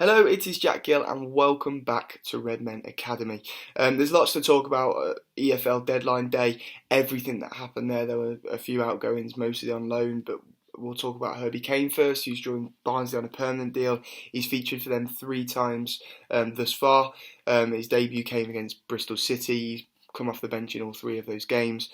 Hello, it is Jack Gill and welcome back to Redmen Academy. There's lots to talk about EFL deadline day, everything that happened there. There were a few outgoings, mostly on loan, but we'll talk about Harvey Kane first, who's joined Barnsley on a permanent deal. He's featured for them 3 times thus far. His debut came against Bristol City. He's come off the bench in all 3 of those games.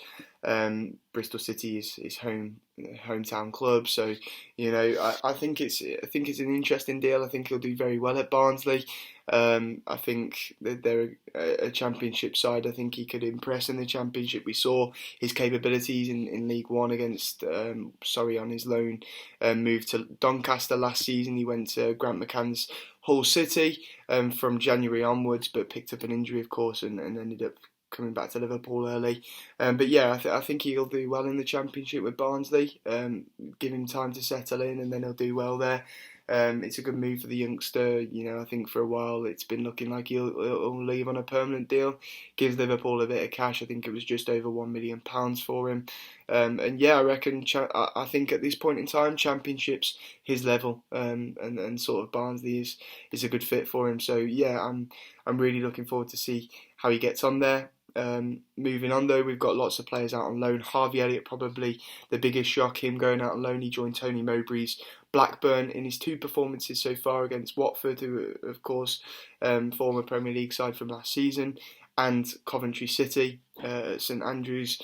Bristol City is his hometown club, so I think it's an interesting deal. I think he'll do very well at Barnsley. I think that they're a Championship side. I think he could impress in the Championship. We saw his capabilities in League One against on his loan move to Doncaster last season. He went to Grant McCann's Hull City from January onwards, but picked up an injury, of course, and ended up coming back to Liverpool early. But yeah, I think he'll do well in the Championship with Barnsley. Give him time to settle in and then he'll do well there. It's a good move for the youngster. I think for a while it's been looking like he'll leave on a permanent deal. Gives Liverpool a bit of cash. I think it was just over £1 million for him. And yeah, I reckon. I think at this point in time, Championship's his level, and sort of Barnsley is a good fit for him. So yeah, I'm really looking forward to see how he gets on there. Moving on though, we've got lots of players out on loan. Harvey Elliott probably the biggest shock, him going out on loan. He joined Tony Mowbray's Blackburn in his 2 performances so far against Watford, who of course former Premier League side from last season, and Coventry City at St Andrews.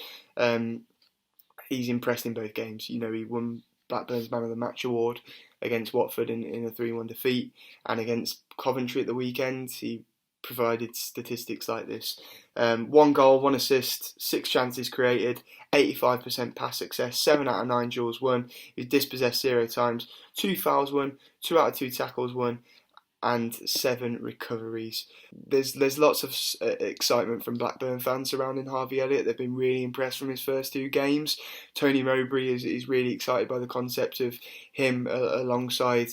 He's impressed in both games. He won Blackburn's Man of the Match award against Watford in a 3-1 defeat, and against Coventry at the weekend he provided statistics like this: 1 goal, 1 assist, 6 chances created, 85% pass success, 7 out of 9 duels won. He was dispossessed 0 times, 2 fouls won, 2 out of 2 tackles won, and 7 recoveries. There's lots of excitement from Blackburn fans surrounding Harvey Elliott. They've been really impressed from his first 2 games. Tony Mowbray is really excited by the concept of him alongside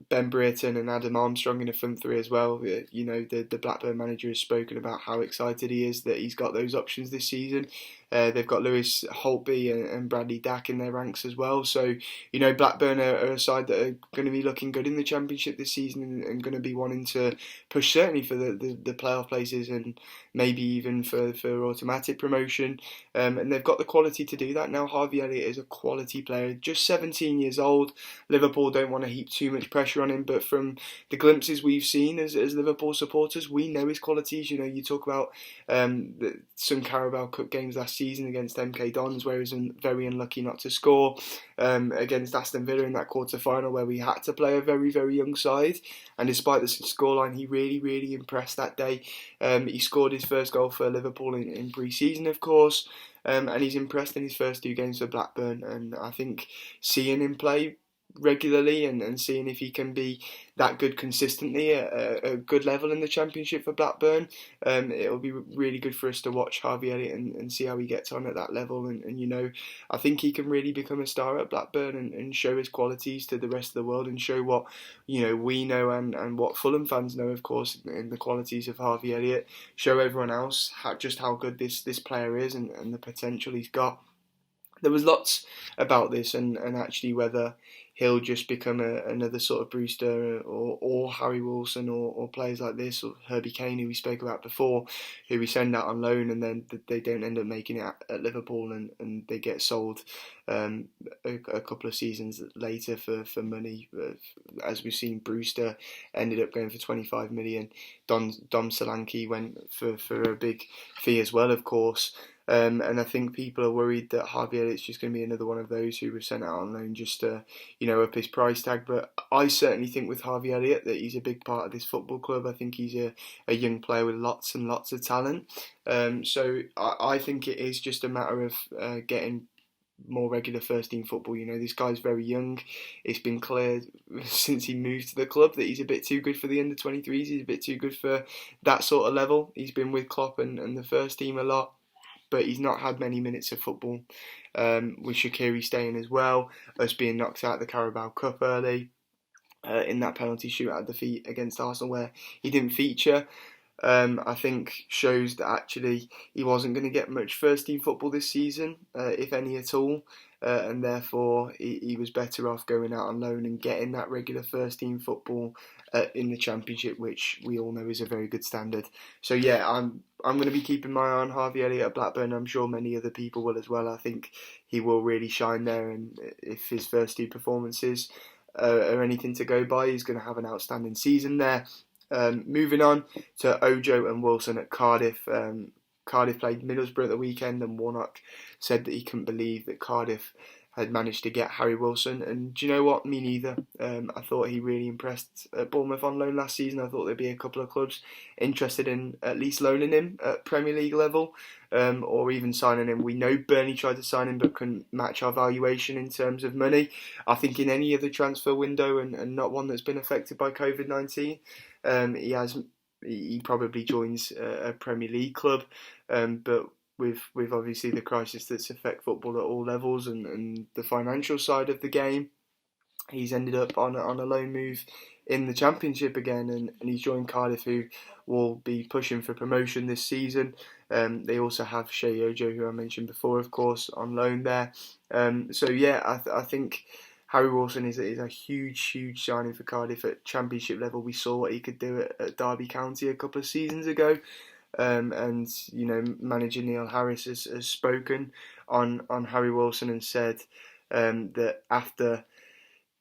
Ben Brereton and Adam Armstrong in a front 3 as well. The Blackburn manager has spoken about how excited he is that he's got those options this season. They've got Lewis Holtby and Bradley Dack in their ranks as well. So, Blackburn are a side that are going to be looking good in the Championship this season and going to be wanting to push certainly for the playoff places and maybe even for automatic promotion. And they've got the quality to do that now. Harvey Elliott is a quality player, just 17 years old. Liverpool don't want to heap too much pressure on him, but from the glimpses we've seen as Liverpool supporters, we know his qualities. You talk about some Carabao Cup games last season against MK Dons where he was very unlucky not to score, against Aston Villa in that quarter-final where we had to play a very, very young side, and despite the scoreline he really, really impressed that day. He scored his first goal for Liverpool in pre-season, of course, and he's impressed in his first 2 games for Blackburn, and I think seeing him play regularly and seeing if he can be that good consistently at a good level in the Championship for Blackburn, it'll be really good for us to watch Harvey Elliott and see how he gets on at that level, and I think he can really become a star at Blackburn and show his qualities to the rest of the world and show what we know and what Fulham fans know, of course, in the qualities of Harvey Elliott. Show everyone else just how good this player is and the potential he's got. There was lots about this and actually whether he'll just become another sort of Brewster or Harry Wilson or players like this, or Herbie Kane, who we spoke about before, who we send out on loan and then they don't end up making it at Liverpool and they get sold a couple of seasons later for money. As we've seen, Brewster ended up going for 25 million. Dom Solanke went for a big fee as well, of course. And I think people are worried that Harvey Elliott's just going to be another one of those who was sent out on loan just to, up his price tag. But I certainly think with Harvey Elliott that he's a big part of this football club. I think he's a young player with lots and lots of talent. So I think it is just a matter of getting more regular first team football. This guy's very young. It's been clear since he moved to the club that he's a bit too good for the under-23s. He's a bit too good for that sort of level. He's been with Klopp and the first team a lot, but he's not had many minutes of football, with Shaqiri staying as well, us being knocked out of the Carabao Cup early in that penalty shootout defeat against Arsenal where he didn't feature. I think shows that actually he wasn't going to get much first team football this season, if any at all, and therefore he was better off going out on loan and getting that regular first team football in the Championship, which we all know is a very good standard. So yeah, I'm going to be keeping my eye on Harvey Elliott at Blackburn. I'm sure many other people will as well. I think he will really shine there, and if his first two performances are anything to go by, he's going to have an outstanding season there. Moving on to Ojo and Wilson at Cardiff. Cardiff played Middlesbrough at the weekend, and Warnock said that he couldn't believe that Cardiff had managed to get Harry Wilson. And do you know what? Me neither. I thought he really impressed at Bournemouth on loan last season. I thought there'd be a couple of clubs interested in at least loaning him at Premier League level, or even signing him. We know Burnley tried to sign him but couldn't match our valuation in terms of money. I think in any other transfer window, and not one that's been affected by COVID-19, he probably joins a Premier League club, but with obviously the crisis that's affect football at all levels and the financial side of the game, he's ended up on a loan move in the Championship again, and he's joined Cardiff, who will be pushing for promotion this season. They also have Shay Yoo, who I mentioned before, of course, on loan there. So yeah, I think Harry Wilson is a huge signing for Cardiff at Championship level. We saw what he could do at Derby County a couple of seasons ago. And you know, manager Neil Harris has spoken on Harry Wilson and said that after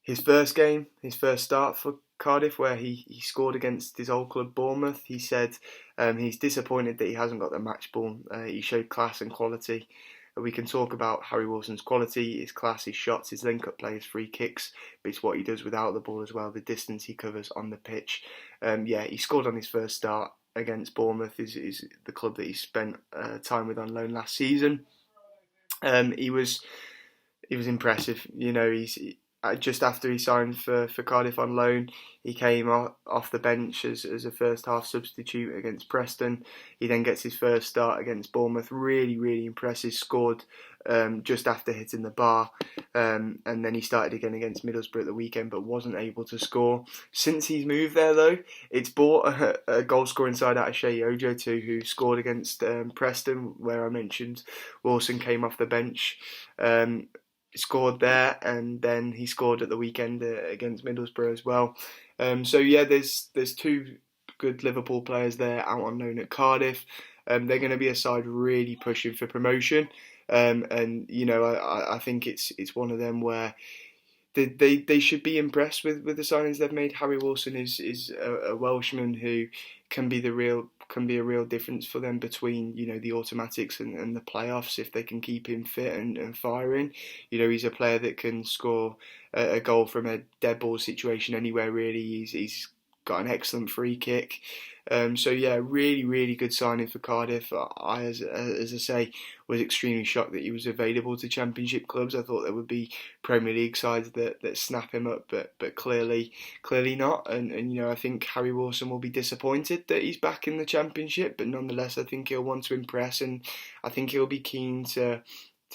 his first game, his first start for Cardiff, where he scored against his old club Bournemouth, he said he's disappointed that he hasn't got the match ball. He showed class and quality. We can talk about Harry Wilson's quality, his class, his shots, his link-up play, his free kicks, but it's what he does without the ball as well, the distance he covers on the pitch. Yeah, he scored on his first start against Bournemouth, is the club that he spent time with on loan last season. He was impressive. You know, just after he signed for Cardiff on loan, he came off the bench as a first half substitute against Preston. He then gets his first start against Bournemouth. Really impressive. Scored just after hitting the bar, and then he started again against Middlesbrough at the weekend, but wasn't able to score. Since he's moved there, though, it's brought a goal scoring side out of Shay Yoo too, who scored against Preston, where I mentioned Wilson came off the bench. Scored there, and then he scored at the weekend against Middlesbrough as well. So yeah, there's two good Liverpool players there out on loan at Cardiff. They're going to be a side really pushing for promotion, and you know, I think it's one of them where they should be impressed with the signings they've made. Harry Wilson is a Welshman who can be a real difference for them between, you know, the automatics and the playoffs if they can keep him fit and firing. You know, he's a player that can score a goal from a dead ball situation anywhere really. He's got an excellent free kick. So yeah, really good signing for Cardiff. I, as I say, was extremely shocked that he was available to Championship clubs. I thought there would be Premier League sides that snap him up, but clearly not. And you know, I think Harry Wilson will be disappointed that he's back in the Championship, but nonetheless, I think he'll want to impress, and I think he'll be keen to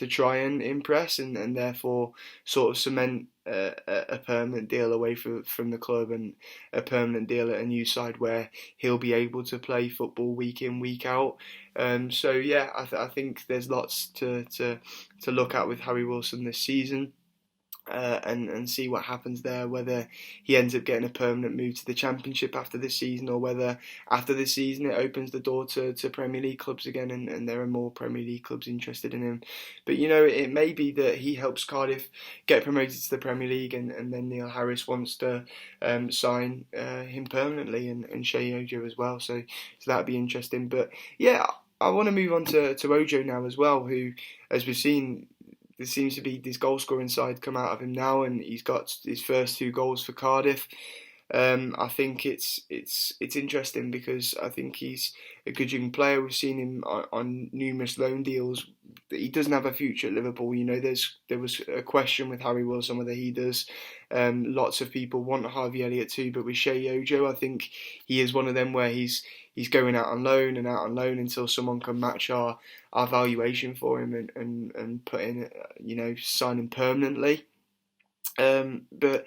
try and impress, and therefore sort of cement a permanent deal away from the club, and a permanent deal at a new side where he'll be able to play football week in, week out. So yeah, I think there's lots to look at with Harry Wilson this season. And see what happens there, whether he ends up getting a permanent move to the Championship after this season, or whether after this season it opens the door to Premier League clubs again, and there are more Premier League clubs interested in him. But you know, it may be that he helps Cardiff get promoted to the Premier League, and then Neil Harris wants to sign him permanently, and Shay Yoo as well, so that'd be interesting. But yeah, I want to move on to Ojo now as well, who, as we've seen, there seems to be this goal scoring side come out of him now, and he's got his first 2 goals for Cardiff. I think it's interesting because I think he's a good young player. We've seen him on numerous loan deals. He doesn't have a future at Liverpool. You know, there was a question with Harry Wilson whether he does. Lots of people want Harvey Elliott too, but with Shay Yoo, I think he is one of them where he's going out on loan until someone can match our valuation for him and put in, you know, sign him permanently. But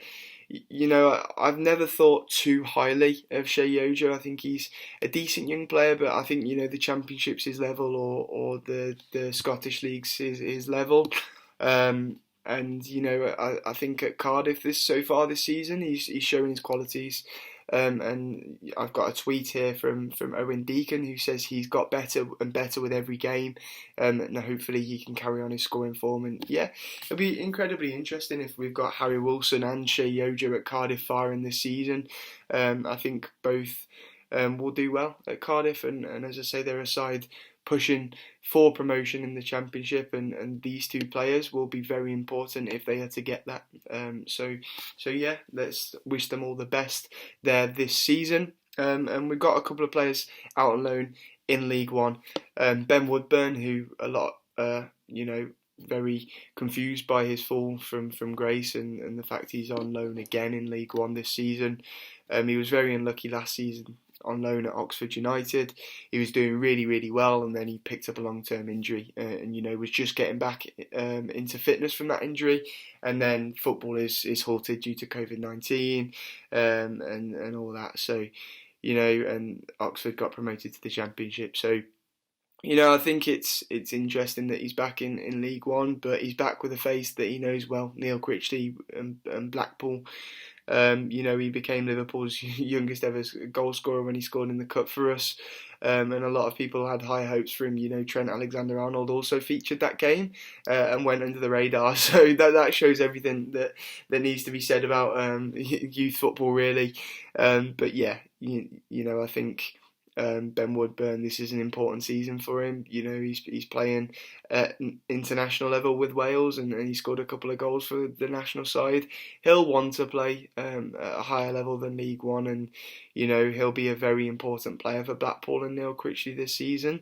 I've never thought too highly of Shay Yoo. I think he's a decent young player, but I think the Championship's his level, or the Scottish League's his level. And I think at Cardiff so far this season, he's showing his qualities. And I've got a tweet here from Owen Deacon, who says he's got better and better with every game, and hopefully he can carry on his scoring form. And yeah, it'll be incredibly interesting if we've got Harry Wilson and Shay Yoo at Cardiff firing this season. I think both will do well at Cardiff, and as I say, they're a side pushing for promotion in the Championship, and these two players will be very important if they are to get that. So yeah, let's wish them all the best there this season. And we've got a couple of players out on loan in League One. Ben Woodburn, who a lot, very confused by his fall from grace, and the fact he's on loan again in League One this season. He was very unlucky last season on loan at Oxford United. He was doing really, really well, and then he picked up a long-term injury, and was just getting back into fitness from that injury, and then football is halted due to COVID-19 and all that. So, and Oxford got promoted to the Championship. So, I think it's interesting that he's back in League One, but he's back with a face that he knows well, Neil Critchley and Blackpool. He became Liverpool's youngest ever goal scorer when he scored in the Cup for us. And a lot of people had high hopes for him. Trent Alexander-Arnold also featured that game and went under the radar. So that shows everything that needs to be said about youth football, really. But yeah, I think Ben Woodburn, this is an important season for him. He's playing at international level with Wales, and he scored a couple of goals for the national side. He'll want to play at a higher level than League One, and he'll be a very important player for Blackpool and Neil Critchley this season.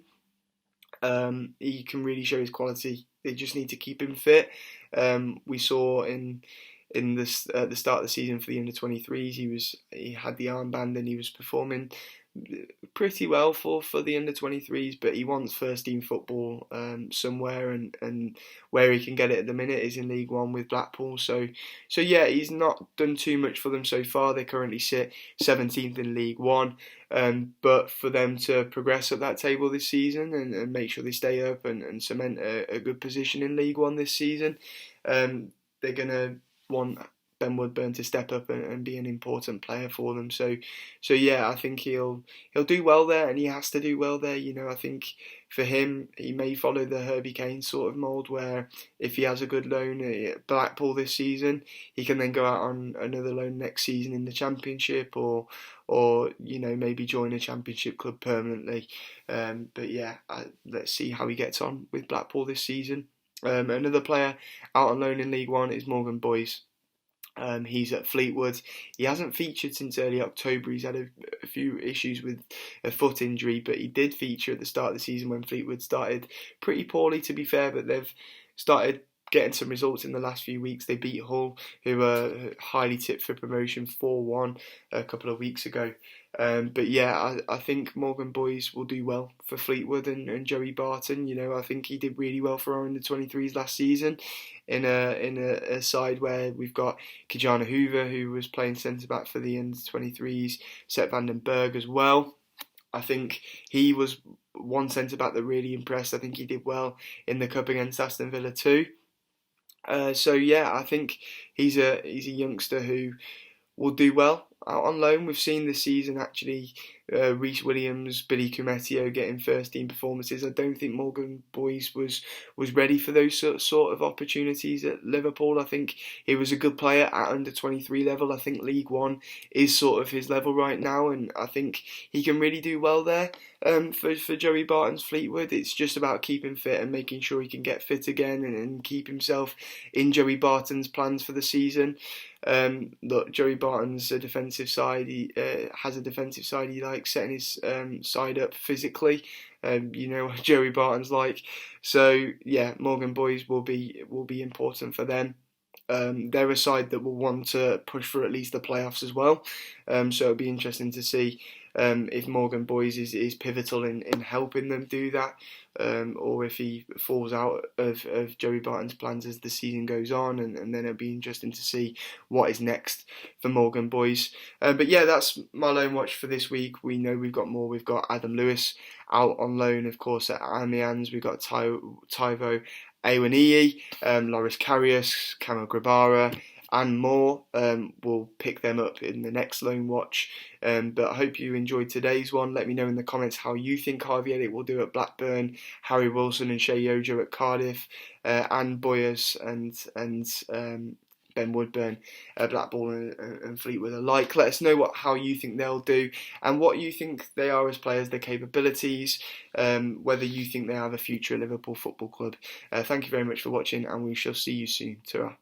He can really show his quality. They just need to keep him fit. We saw in the start of the season for the under-23s, he had the armband and he was performing pretty well for the under-23s, but he wants first team football somewhere, and where he can get it at the minute is in League One with Blackpool. So yeah, he's not done too much for them so far. They currently sit 17th in League One, but for them to progress up that table this season and make sure they stay up and cement a good position in League One this season, they're going to want Ben Woodburn to step up and be an important player for them. So yeah, I think he'll do well there, and he has to do well there. I think for him, he may follow the Herbie Kane sort of mould, where if he has a good loan at Blackpool this season, he can then go out on another loan next season in the Championship, or maybe join a Championship club permanently. But yeah, let's see how he gets on with Blackpool this season. Another player out on loan in League One is Morgan Boyce. He's at Fleetwood. He hasn't featured since early October. He's had a few issues with a foot injury, but he did feature at the start of the season when Fleetwood started pretty poorly, to be fair, but they've started getting some results in the last few weeks. They beat Hull, who were highly tipped for promotion, 4-1 a couple of weeks ago. But yeah, I think Morgan Boyce will do well for Fleetwood and Joey Barton. I think he did really well for our under-23s last season in a side where we've got Kijana Hoover, who was playing centre-back for the under-23s, Seth van den Berg as well. I think he was one centre-back that really impressed. I think he did well in the Cup against Aston Villa too. So yeah, I think he's a youngster who will do well out on loan. We've seen this season actually Rhys Williams, Billy Koumetio getting first team performances. I don't think Morgan Boyce was ready for those sort of opportunities at Liverpool. I think he was a good player at under 23 level. I think League One is sort of his level right now, and I think he can really do well there. For Joey Barton's Fleetwood, it's just about keeping fit and making sure he can get fit again and keep himself in Joey Barton's plans for the season. Look, Joey Barton's a defensive side. He has a defensive side he likes, setting his side up physically. What Joey Barton's like. So yeah, Morgan Boyce will be important for them. they're a side that will want to push for at least the playoffs as well. So it'll be interesting to see if Morgan Boyce is pivotal in helping them do that, or if he falls out of Joey Barton's plans as the season goes on, and then it'll be interesting to see what is next for Morgan Boyce. But yeah, that's my loan watch for this week. We know we've got more. We've got Adam Lewis out on loan, of course, at Amiens. We've got Taivo Awoniyi, Loris Karius, Kamil Grabara, and more. We'll pick them up in the next loan watch. But I hope you enjoyed today's one. Let me know in the comments how you think Harvey Elliott will do at Blackburn, Harry Wilson and Shay Yoo at Cardiff, and Boyce and Ben Woodburn, Blackpool and Fleetwood alike. Let us know how you think they'll do and what you think they are as players, their capabilities, whether you think they have a future at Liverpool Football Club. Thank you very much for watching, and we shall see you soon. Ta-ra.